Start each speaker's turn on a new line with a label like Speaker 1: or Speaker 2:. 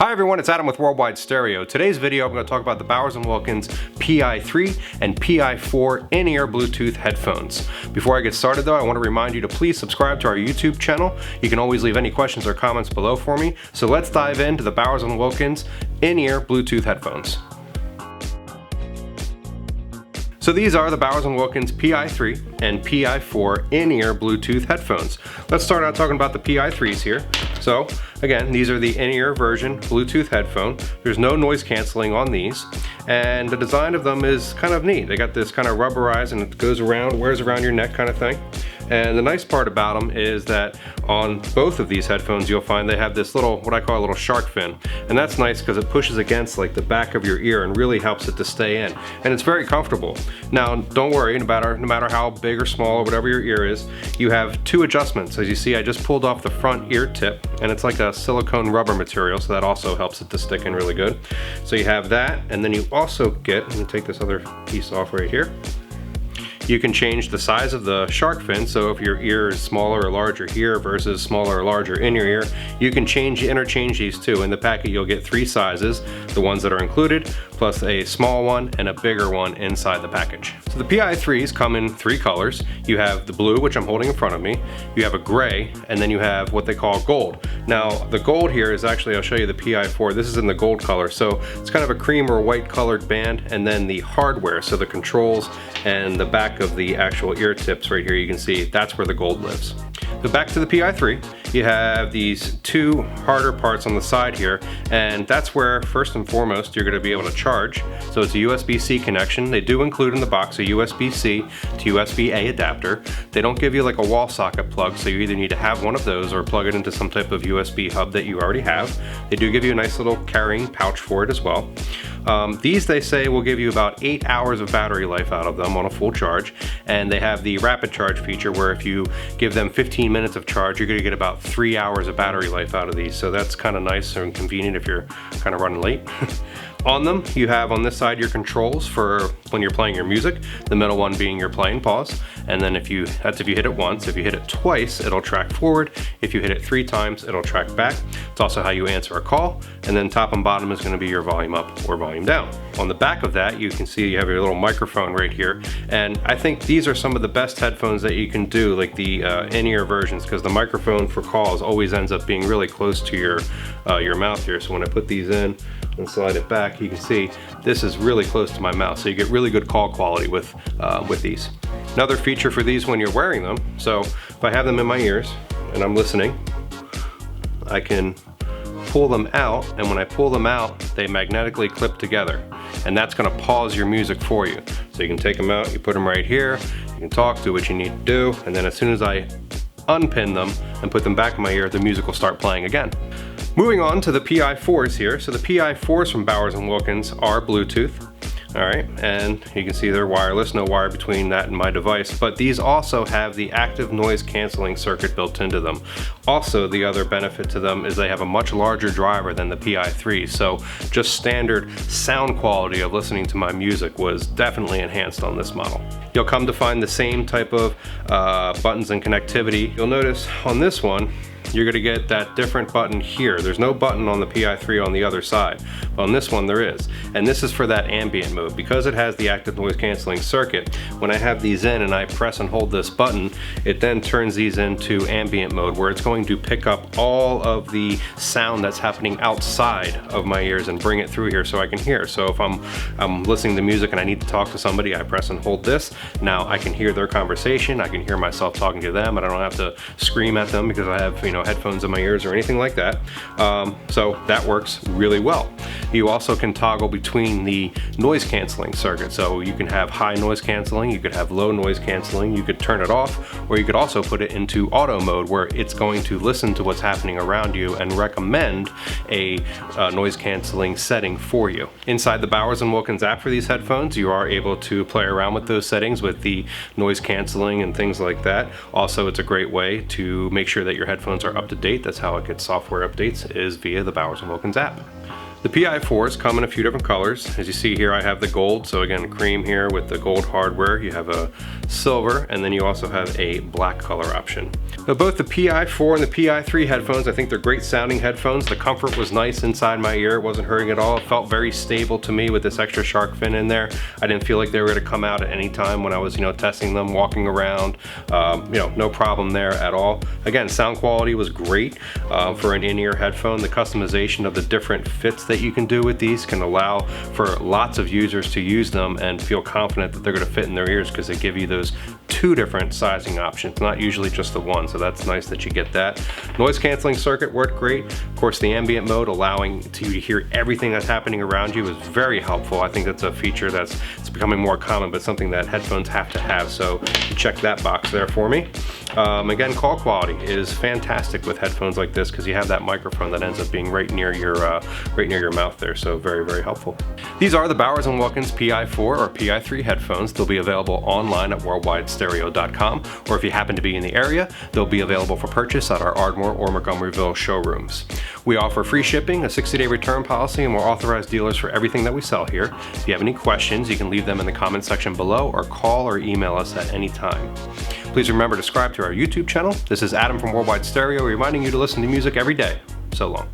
Speaker 1: Hi everyone, it's Adam with Worldwide Stereo. Today's video I'm going to talk about the Bowers & Wilkins PI3 and PI4 in-ear Bluetooth headphones. Before I get started though, I want to remind you to please subscribe to our YouTube channel. You can always leave any questions or comments below for me. So let's dive into the Bowers & Wilkins in-ear Bluetooth headphones. So these are the Bowers & Wilkins PI3 and PI4 in-ear Bluetooth headphones. Let's start out talking about the PI3s here. So again, these are the in-ear version Bluetooth headphone. There's no noise canceling on these, and the design of them is kind of neat. They got this kind of rubberized and it goes around, wears around your neck kind of thing. And the nice part about them is that on both of these headphones you'll find they have this little, what I call a little shark fin. And that's nice because it pushes against like the back of your ear and really helps it to stay in. And it's very comfortable. Now don't worry, no matter how big or small or whatever your ear is, you have two adjustments. As you see, I just pulled off the front ear tip and it's like a silicone rubber material, so that also helps it to stick in really good. So you have that, and then you also get, let me take this other piece off right here. You can change the size of the shark fin, so if your ear is smaller or larger here versus smaller or larger in your ear, you can interchange these two. In the packet you'll get three sizes, the ones that are included, plus a small one and a bigger one inside the package. So the PI3s come in three colors. You have the blue, which I'm holding in front of me, you have a gray, and then you have what they call gold. Now the gold here is actually, I'll show you the PI4, this is in the gold color, so it's kind of a cream or white colored band, and then the hardware, so the controls and the back of the actual ear tips right here, you can see that's where the gold lives. So back to the PI3, you have these two harder parts on the side here, and that's where first and foremost you're going to be able to charge. So it's a USB-C connection. They do include in the box a USB-C to USB-A adapter. They don't give you like a wall socket plug, so you either need to have one of those or plug it into some type of USB hub that you already have. They do give you a nice little carrying pouch for it as well. These, they say, will give you about 8 hours of battery life out of them on a full charge, and they have the rapid charge feature where if you give them 15 minutes of charge, you're going to get about 3 hours of battery life out of these, so that's kind of nice and convenient if you're kind of running late. On them, you have on this side your controls for when you're playing your music, the middle one being your play and pause, and then if you hit it once. If you hit it twice, it'll track forward. If you hit it 3 times, it'll track back. It's also how you answer a call, and then top and bottom is going to be your volume up or volume down. On the back of that, you can see you have your little microphone right here, and I think these are some of the best headphones that you can do, like the in-ear versions, because the microphone for calls always ends up being really close to your mouth here. So when I put these in and slide it back, you can see this is really close to my mouth, so you get really good call quality with these. Another feature for these when you're wearing them, so if I have them in my ears and I'm listening, I can pull them out, and when I pull them out, they magnetically clip together, and that's going to pause your music for you. So you can take them out, you put them right here, you can talk, do what you need to do, and then as soon as I unpin them and put them back in my ear, the music will start playing again. Moving on to the PI4s here. So the PI4s from Bowers & Wilkins are Bluetooth. All right, and you can see they're wireless, no wire between that and my device, but these also have the active noise canceling circuit built into them. Also, the other benefit to them is they have a much larger driver than the PI3, so just standard sound quality of listening to my music was definitely enhanced on this model. You'll come to find the same type of buttons and connectivity. You'll notice on this one, you're going to get that different button here. There's no button on the PI3 on the other side. On this one there is. And this is for that ambient mode. Because it has the active noise canceling circuit, when I have these in and I press and hold this button, it then turns these into ambient mode, where it's going to pick up all of the sound that's happening outside of my ears and bring it through here so I can hear. So if I'm listening to music and I need to talk to somebody, I press and hold this. Now I can hear their conversation, I can hear myself talking to them, and I don't have to scream at them because I have, headphones in my ears or anything like that. So that works really well. You also can toggle between the noise canceling circuit. So you can have high noise canceling, you could have low noise canceling, you could turn it off, or you could also put it into auto mode where it's going to listen to what's happening around you and recommend a noise canceling setting for you. Inside the Bowers & Wilkins app for these headphones, you are able to play around with those settings with the noise canceling and things like that. Also, it's a great way to make sure that your headphones are up to date. That's how it gets software updates, is via the Bowers & Wilkins app. The PI4s come in a few different colors. As you see here, I have the gold, so again, cream here with the gold hardware. You have a silver, and then you also have a black color option. Now, both the PI4 and the PI3 headphones, I think they're great sounding headphones. The comfort was nice inside my ear. It wasn't hurting at all. It felt very stable to me with this extra shark fin in there. I didn't feel like they were going to come out at any time when I was, testing them, walking around. No problem there at all. Again, sound quality was great for an in-ear headphone. The customization of the different fits that you can do with these can allow for lots of users to use them and feel confident that they're going to fit in their ears, because they give you those two different sizing options, not usually just the one, so that's nice that you get that. Noise canceling circuit worked great. Of course, the ambient mode, allowing you to hear everything that's happening around you, is very helpful. I think that's a feature that's becoming more common, but something that headphones have to have, so check that box there for me. Again, call quality is fantastic with headphones like this, because you have that microphone that ends up being right near your mouth there, so very, very helpful. These are the Bowers & Wilkins PI4 or PI3 headphones. They'll be available online at worldwidestereo.com, or if you happen to be in the area, they'll be available for purchase at our Ardmore or Montgomeryville showrooms. We offer free shipping, a 60-day return policy, and we're authorized dealers for everything that we sell here. If you have any questions, you can leave them in the comment section below, or call or email us at any time. Please remember to subscribe to our YouTube channel. This is Adam from Worldwide Stereo, reminding you to listen to music every day. So long.